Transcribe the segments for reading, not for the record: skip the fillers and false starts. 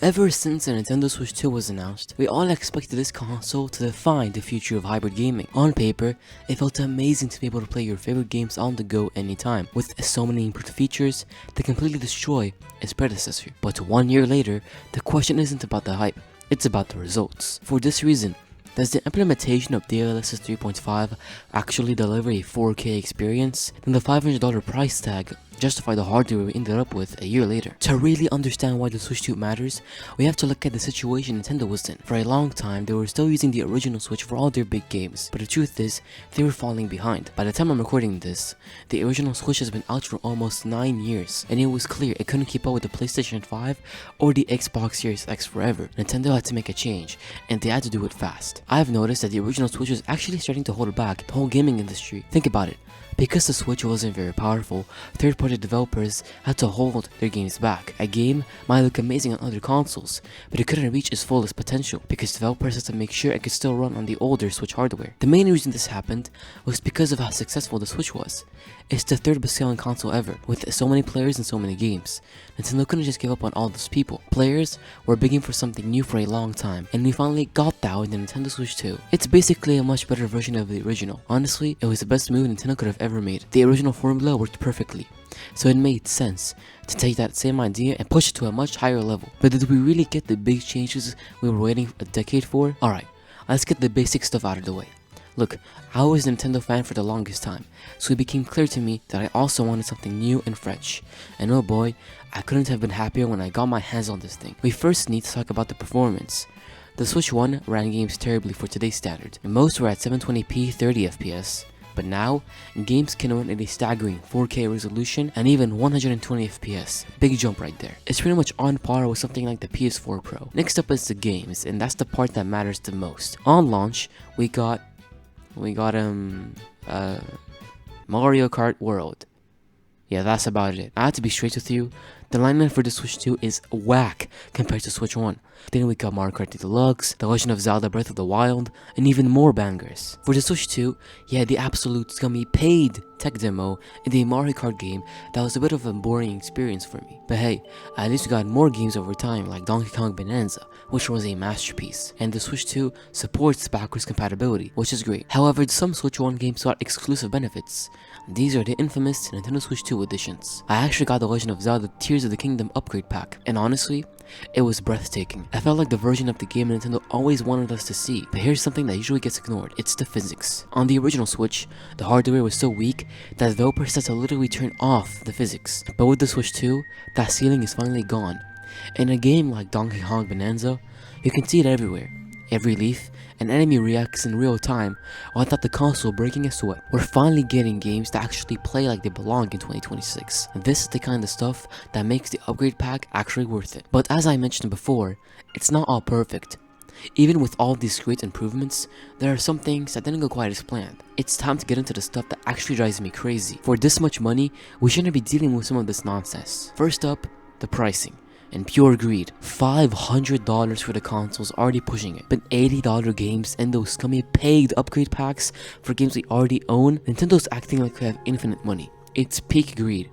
Ever since the Nintendo Switch 2 was announced, we all expected this console to define the future of hybrid gaming. On paper, it felt amazing to be able to play your favorite games on the go anytime, with so many improved features that completely destroy its predecessor. But 1 year later, the question isn't about the hype, it's about the results. For this reason, does the implementation of DLSS 3.5 actually deliver a 4K experience? Then the $500 price tag justify the hardware we ended up with a year later. To really understand why the Switch 2 matters, we have to look at the situation Nintendo was in. For a long time, they were still using the original Switch for all their big games, but the truth is, they were falling behind. By the time I'm recording this, the original Switch has been out for almost 9 years, and it was clear it couldn't keep up with the PlayStation 5 or the Xbox Series X forever. Nintendo had to make a change, and they had to do it fast. I've noticed that the original Switch was actually starting to hold back the whole gaming industry. Think about it. Because the Switch wasn't very powerful, third-party developers had to hold their games back. A game might look amazing on other consoles, but it couldn't reach its fullest potential because developers had to make sure it could still run on the older Switch hardware. The main reason this happened was because of how successful the Switch was. It's the third best-selling console ever, with so many players and so many games. Nintendo couldn't just give up on all those people. Players were begging for something new for a long time, and we finally got that with the Nintendo Switch 2. It's basically a much better version of the original. Honestly, it was the best move Nintendo could have ever made. The original formula worked perfectly, so it made sense to take that same idea and push it to a much higher level. But did we really get the big changes we were waiting a decade for? Alright, let's get the basic stuff out of the way. Look, I was a Nintendo fan for the longest time, so it became clear to me that I also wanted something new and fresh. And oh boy, I couldn't have been happier when I got my hands on this thing. We first need to talk about the performance. The Switch 1 ran games terribly for today's standard, and most were at 720p 30fps. But now, games can run at a staggering 4K resolution and even 120fps. Big jump right there. It's pretty much on par with something like the PS4 Pro. Next up is the games, and that's the part that matters the most. On launch, we got Mario Kart World. Yeah, that's about it. I have to be straight with you, the lineup for the Switch 2 is whack compared to Switch 1. Then we got Mario Kart Deluxe, The Legend of Zelda Breath of the Wild, and even more bangers. For the Switch 2, yeah, the absolute scummy paid tech demo in the Mario Kart game that was a bit of a boring experience for me. But hey, at least we got more games over time like Donkey Kong Bonanza, which was a masterpiece, and the Switch 2 supports backwards compatibility, which is great. However, some Switch 1 games got exclusive benefits. These are the infamous Nintendo Switch 2 editions. I actually got The Legend of Zelda Tears of the Kingdom upgrade pack, and honestly, it was breathtaking. I felt like the version of the game Nintendo always wanted us to see. But here's something that usually gets ignored, it's the physics. On the original Switch, the hardware was so weak that developers had to literally turn off the physics. But with the Switch 2, that ceiling is finally gone. In a game like Donkey Kong Bonanza, you can see it everywhere. Every leaf, an enemy reacts in real time without the console breaking a sweat. We're finally getting games that actually play like they belong in 2026. And this is the kind of stuff that makes the upgrade pack actually worth it. But as I mentioned before, it's not all perfect. Even with all these great improvements, there are some things that didn't go quite as planned. It's time to get into the stuff that actually drives me crazy. For this much money, we shouldn't be dealing with some of this nonsense. First up, the pricing. And pure greed. $500 for the console's already pushing it. But $80 games and those scummy paid upgrade packs for games we already own, Nintendo's acting like we have infinite money. It's peak greed.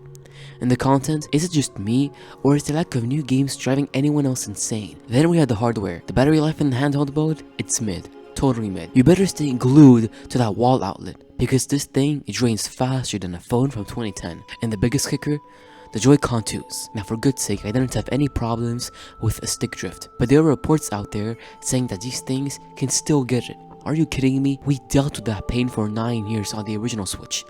And the content, is it just me, or is the lack of new games driving anyone else insane? Then we have the hardware. The battery life in the handheld mode, it's mid. Totally mid. You better stay glued to that wall outlet, because this thing drains faster than a phone from 2010. And the biggest kicker, the Joy-Con 2s. Now for good's sake, I didn't have any problems with a stick drift, but there are reports out there saying that these things can still get it. Are you kidding me? We dealt with that pain for 9 years on the original Switch.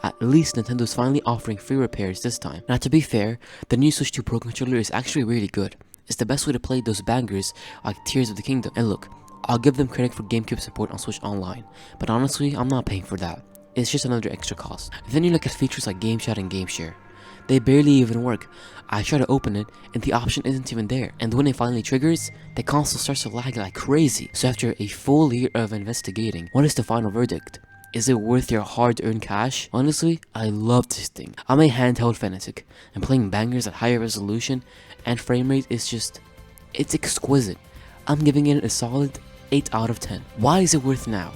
At least Nintendo's finally offering free repairs this time. Now to be fair, the new Switch 2 Pro controller is actually really good. It's the best way to play those bangers like Tears of the Kingdom. And look, I'll give them credit for GameCube support on Switch Online, but honestly, I'm not paying for that. It's just another extra cost. Then you look at features like Game Chat and Game Share. They barely even work. I try to open it and the option isn't even there. And when it finally triggers, the console starts to lag like crazy. So after a full year of investigating, what is the final verdict? Is it worth your hard-earned cash? Honestly, I love this thing. I'm a handheld fanatic, and playing bangers at higher resolution and frame rate is just, it's exquisite. I'm giving it a solid 8 out of 10. Why is it worth now?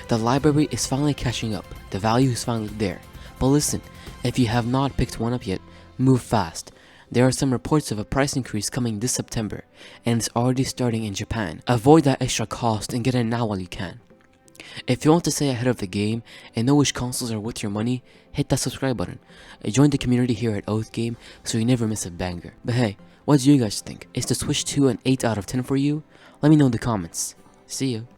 The library is finally catching up. The value is finally there. But listen, if you have not picked one up yet, move fast. There are some reports of a price increase coming this September, and it's already starting in Japan. Avoid that extra cost and get in now while you can. If you want to stay ahead of the game and know which consoles are worth your money, hit that subscribe button. Join the community here at Oth Game so you never miss a banger. But hey, what do you guys think? Is the Switch 2 an 8 out of 10 for you? Let me know in the comments. See you.